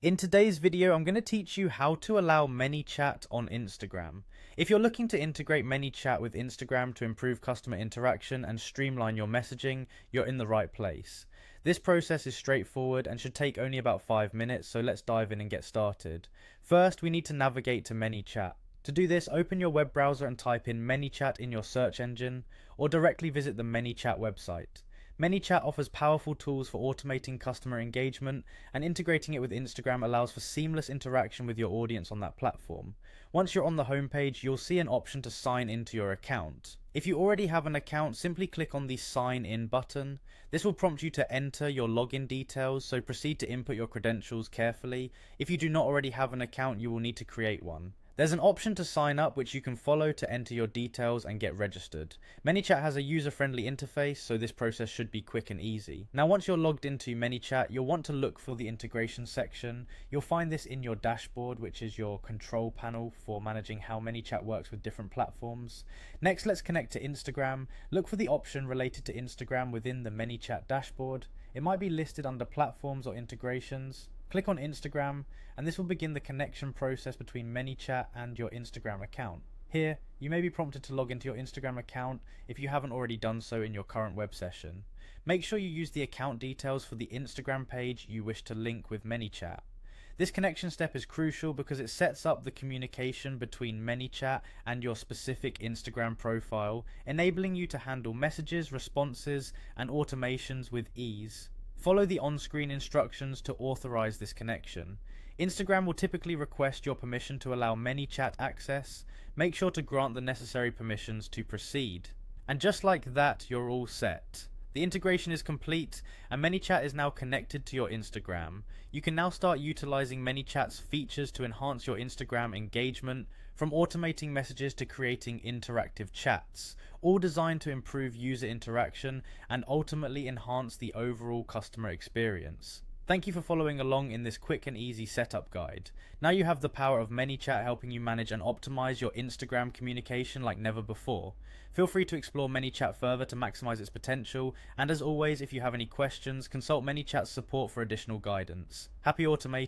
In today's video, I'm going to teach you how to allow Manychat on Instagram. If you're looking to integrate Manychat with Instagram to improve customer interaction and streamline your messaging, you're in the right place. This process is straightforward and should take only about 5 minutes, so let's dive in and get started. First, we need to navigate to Manychat. To do this, open your web browser and type in Manychat in your search engine, or directly visit the Manychat website. Manychat offers powerful tools for automating customer engagement, and integrating it with Instagram allows for seamless interaction with your audience on that platform. Once you're on the homepage, you'll see an option to sign into your account. If you already have an account, simply click on the Sign In button. This will prompt you to enter your login details, so proceed to input your credentials carefully. If you do not already have an account, you will need to create one. There's an option to sign up which you can follow to enter your details and get registered. Manychat has a user-friendly interface, so this process should be quick and easy. Now once you're logged into Manychat, you'll want to look for the integration section. You'll find this in your dashboard, which is your control panel for managing how Manychat works with different platforms. Next, let's connect to Instagram. Look for the option related to Instagram within the Manychat dashboard. It might be listed under platforms or integrations. Click on Instagram, and this will begin the connection process between Manychat and your Instagram account. Here, you may be prompted to log into your Instagram account if you haven't already done so in your current web session. Make sure you use the account details for the Instagram page you wish to link with Manychat. This connection step is crucial because it sets up the communication between Manychat and your specific Instagram profile, enabling you to handle messages, responses, and automations with ease. Follow the on-screen instructions to authorize this connection. Instagram will typically request your permission to allow Manychat access. Make sure to grant the necessary permissions to proceed. And just like that, you're all set. The integration is complete, and Manychat is now connected to your Instagram. You can now start utilizing Manychat's features to enhance your Instagram engagement, from automating messages to creating interactive chats, all designed to improve user interaction and ultimately enhance the overall customer experience. Thank you for following along in this quick and easy setup guide. Now you have the power of Manychat helping you manage and optimize your Instagram communication like never before. Feel free to explore Manychat further to maximize its potential, and as always, if you have any questions, consult Manychat's support for additional guidance. Happy automating!